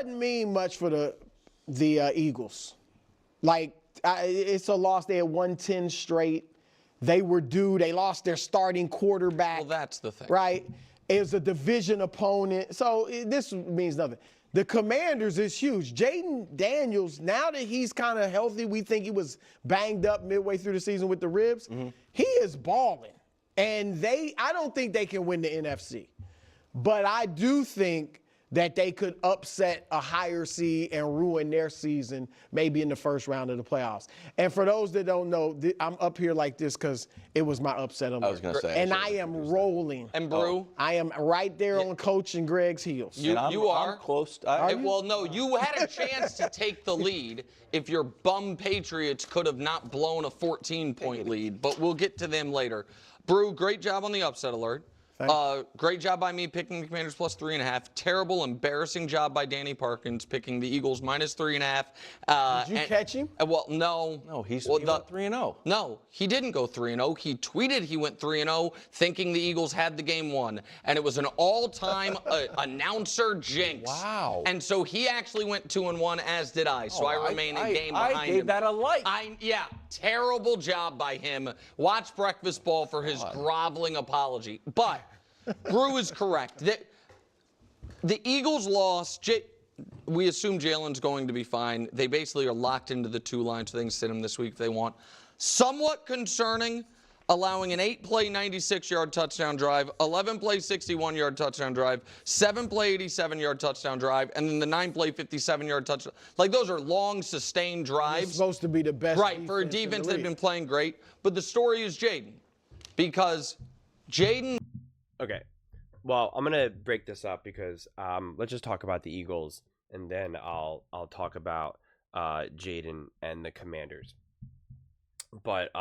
doesn't mean much for the Eagles. Like, it's a loss. They had won 10 straight. They were due. They lost their starting quarterback. Well, that's the thing. Right? It was a division opponent. So this means nothing. The Commanders is huge. Jayden Daniels, now that he's kind of healthy, we think he was banged up midway through the season with the ribs. He is balling. And I don't think they can win the NFC. But I do think that they could upset a higher seed and ruin their season maybe in the first round of the playoffs. And for those that don't know, I'm up here like this because it was my upset alert. I was going to say. And I am rolling. And Brew? I am right there on Coach and Greg's heels. You are. I'm close. Well, no, you had a chance to take the lead if your bum Patriots could have not blown a 14-point lead, but we'll get to them later. Brew, great job on the upset alert. Great job by me picking the Commanders plus 3.5. Terrible, embarrassing job by Danny Parkins picking the Eagles minus 3.5. Did you catch him? Well, no. No, he went went 3-0. No, he didn't go 3-0. He tweeted he went 3-0, thinking the Eagles had the game won. And it was an all-time announcer jinx. Wow. And so he actually went 2-1, as did I. So I remain a game behind him. I gave that a like. Yeah, terrible job by him. Watch Breakfast Ball for his groveling apology. But Brew is correct. The Eagles lost. We assume Jaylen's going to be fine. They basically are locked into the two lines, so they can sit him this week if they want. Somewhat concerning, allowing an 8-play 96-yard touchdown drive, 11-play 61-yard touchdown drive, 7-play 87-yard touchdown drive, and then the 9-play 57-yard touchdown. Like, those are long, sustained drives. It's supposed to be the best. Right, for a defense they've been playing great. But the story is Jayden. Because Jayden... Okay, well, I'm gonna break this up because let's just talk about the Eagles, and then I'll talk about Jayden and the Commanders. But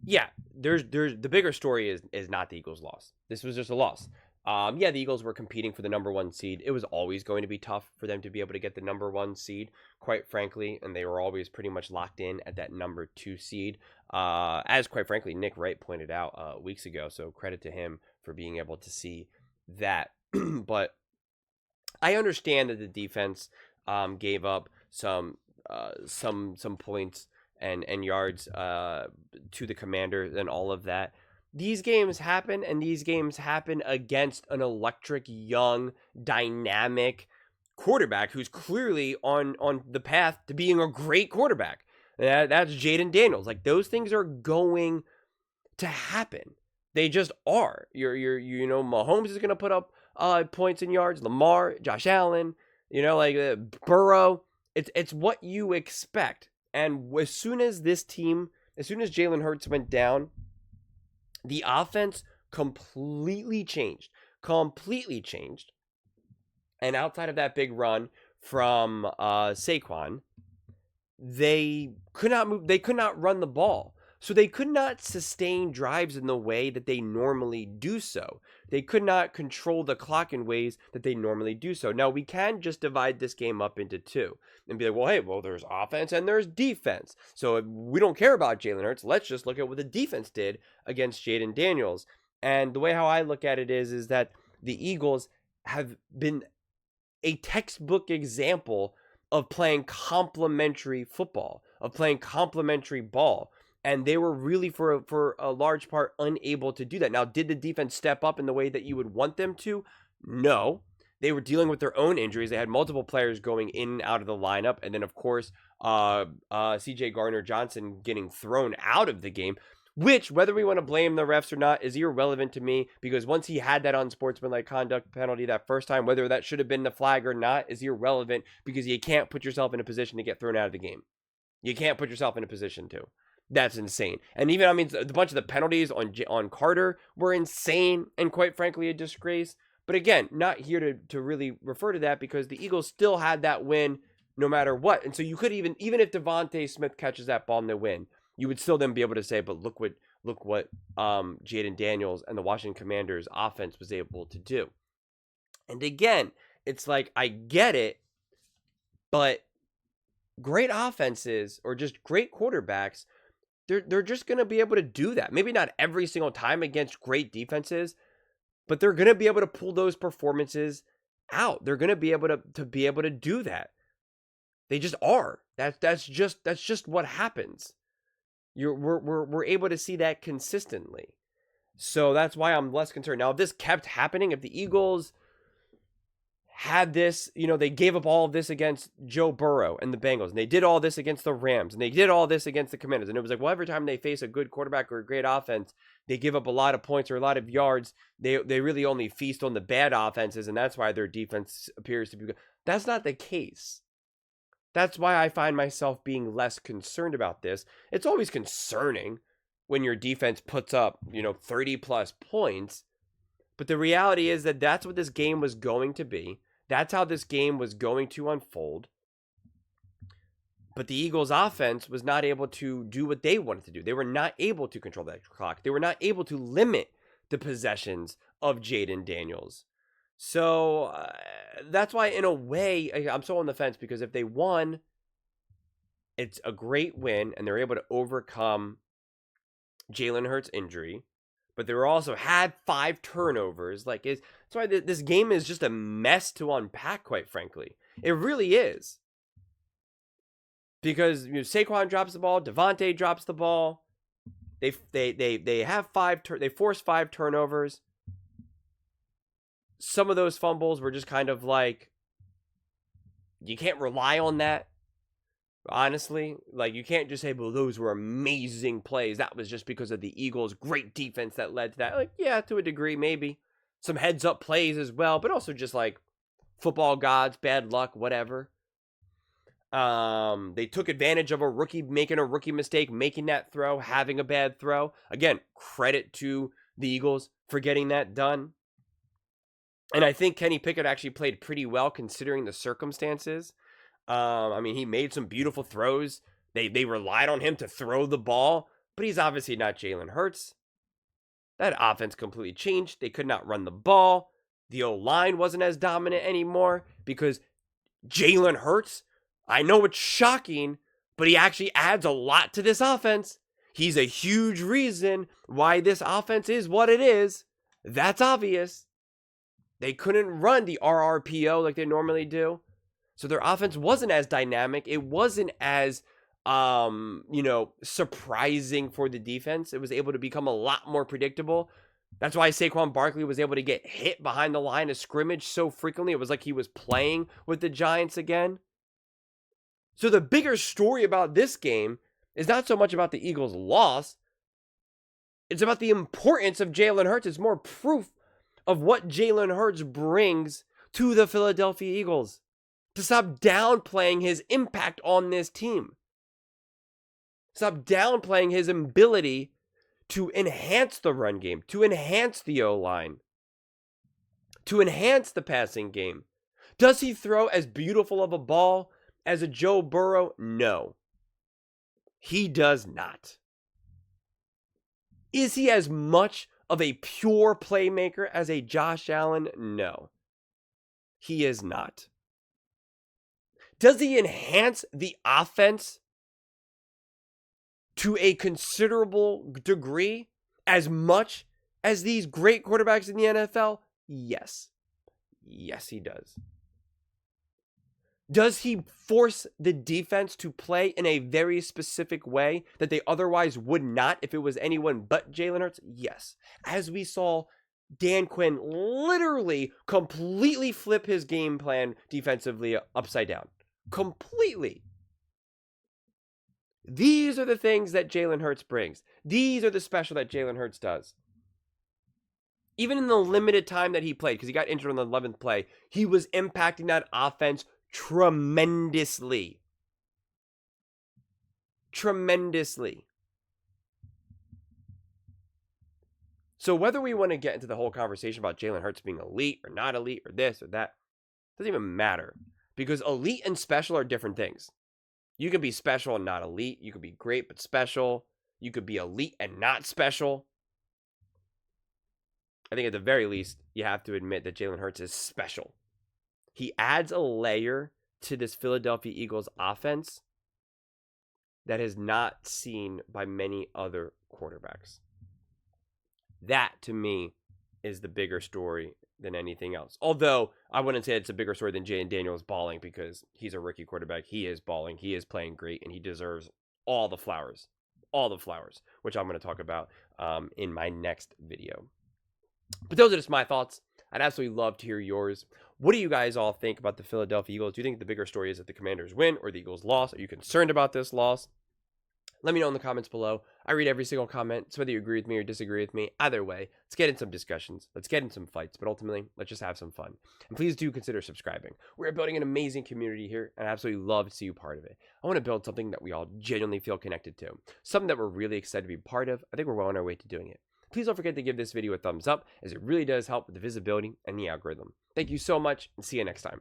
yeah, there's the bigger story is not the Eagles' loss. This was just a loss. Yeah, the Eagles were competing for the number 1 seed. It was always going to be tough for them to be able to get the number 1 seed, quite frankly, and they were always pretty much locked in at that number 2 seed. As quite frankly, Nick Wright pointed out weeks ago. So credit to him for being able to see that. But I understand that the defense gave up some points and yards to the Commanders and all of that. These games happen, and these games happen against an electric, young, dynamic quarterback who's clearly on the path to being a great quarterback. That's Jayden Daniels. Like, those things are going to happen. They just are. You know, Mahomes is going to put up points and yards. Lamar, Josh Allen, Burrow. It's what you expect. And as soon as Jaylen Hurts went down, the offense completely changed. And outside of that big run from Saquon, they could not move. They could not run the ball. So they could not sustain drives in the way that they normally do so. They could not control the clock in ways that they normally do so. Now, we can just divide this game up into two and be like, well, there's offense and there's defense. So if we don't care about Jaylen Hurts. Let's just look at what the defense did against Jayden Daniels. And the way how I look at it is that the Eagles have been a textbook example of playing complementary football, of playing complementary ball. And they were really, for a large part, unable to do that. Now, did the defense step up in the way that you would want them to? No. They were dealing with their own injuries. They had multiple players going in and out of the lineup. And then, of course, C.J. Gardner-Johnson getting thrown out of the game, which, whether we want to blame the refs or not, is irrelevant to me. Because once he had that unsportsmanlike conduct penalty that first time, whether that should have been the flag or not is irrelevant, because you can't put yourself in a position to get thrown out of the game. You can't put yourself in a position to. That's insane. And even, a bunch of the penalties on Carter were insane and, quite frankly, a disgrace. But again, not here to really refer to that, because the Eagles still had that win no matter what. And so you could even if Devontae Smith catches that ball and they win, you would still then be able to say, but look what Jayden Daniels and the Washington Commanders offense was able to do. And again, it's like, I get it, but great offenses or just great quarterbacks, they're just going to be able to do that. Maybe not every single time against great defenses, but they're going to be able to pull those performances out. They're going to be able to do that. They just are. That's just what happens. We're able to see that consistently. So that's why I'm less concerned. Now, if this kept happening, if the Eagles had this, they gave up all of this against Joe Burrow and the Bengals, and they did all this against the Rams, and they did all this against the Commanders, and it was like, well, every time they face a good quarterback or a great offense, they give up a lot of points or a lot of yards. They really only feast on the bad offenses, and that's why their defense appears to be good. That's not the case. That's why I find myself being less concerned about this. It's always concerning when your defense puts up, 30 plus points. But the reality is that that's what this game was going to be. That's how this game was going to unfold. But the Eagles' offense was not able to do what they wanted to do. They were not able to control that clock. They were not able to limit the possessions of Jayden Daniels. So that's why, in a way, I'm so on the fence, because if they won, it's a great win, and they're able to overcome Jaylen Hurts' injury. But they also had 5 turnovers. That's why this game is just a mess to unpack, quite frankly. It really is. Because Saquon drops the ball, Devontae drops the ball. They have they force 5 turnovers. Some of those fumbles were just kind of like, you can't rely on that. Honestly, you can't just say, well, those were amazing plays. That was just because of the Eagles' great defense that led to that. Yeah, to a degree, maybe. Some heads-up plays as well, but also just football gods, bad luck, whatever. They took advantage of a rookie making a rookie mistake, making that throw, having a bad throw. Again, credit to the Eagles for getting that done. And I think Kenny Pickett actually played pretty well considering the circumstances. He made some beautiful throws. They relied on him to throw the ball, but he's obviously not Jaylen Hurts. That offense completely changed. They could not run the ball. The O-line wasn't as dominant anymore because Jaylen Hurts, I know it's shocking, but he actually adds a lot to this offense. He's a huge reason why this offense is what it is. That's obvious. They couldn't run the RRPO like they normally do. So their offense wasn't as dynamic. It wasn't as, surprising for the defense. It was able to become a lot more predictable. That's why Saquon Barkley was able to get hit behind the line of scrimmage so frequently. It was like he was playing with the Giants again. So the bigger story about this game is not so much about the Eagles' loss. It's about the importance of Jaylen Hurts. It's more proof of what Jaylen Hurts brings to the Philadelphia Eagles. To stop downplaying his impact on this team. Stop downplaying his ability to enhance the run game, to enhance the O-line, to enhance the passing game. Does he throw as beautiful of a ball as a Joe Burrow? No. He does not. Is he as much of a pure playmaker as a Josh Allen? No. He is not. Does he enhance the offense to a considerable degree as much as these great quarterbacks in the NFL? Yes. Yes, he does. Does he force the defense to play in a very specific way that they otherwise would not if it was anyone but Jaylen Hurts? Yes. As we saw Dan Quinn literally completely flip his game plan defensively upside down. Completely. These are the things that Jaylen Hurts brings. These are the special that Jaylen Hurts does. Even in the limited time that he played, because he got injured on the 11th play, he was impacting that offense tremendously. Tremendously. So whether we want to get into the whole conversation about Jaylen Hurts being elite or not elite or this or that, doesn't even matter. Because elite and special are different things. You can be special and not elite. You could be great but special. You could be elite and not special. I think at the very least, you have to admit that Jaylen Hurts is special. He adds a layer to this Philadelphia Eagles offense that is not seen by many other quarterbacks. That, to me, is the bigger story than anything else. Although I wouldn't say it's a bigger story than Jaylen Daniels balling, because he's a rookie quarterback. He is balling. He is playing great, and he deserves all the flowers, which I'm going to talk about in my next video. But those are just my thoughts. I'd absolutely love to hear yours. What do you guys all think about the Philadelphia Eagles? Do you think the bigger story is that the Commanders win or the Eagles loss? Are you concerned about this loss? Let me know in the comments below. I read every single comment, so whether you agree with me or disagree with me, either way, let's get in some discussions. Let's get in some fights, but ultimately, let's just have some fun. And please do consider subscribing. We're building an amazing community here, and I absolutely love to see you part of it. I want to build something that we all genuinely feel connected to, something that we're really excited to be part of. I think we're well on our way to doing it. Please don't forget to give this video a thumbs up, as it really does help with the visibility and the algorithm. Thank you so much, and see you next time.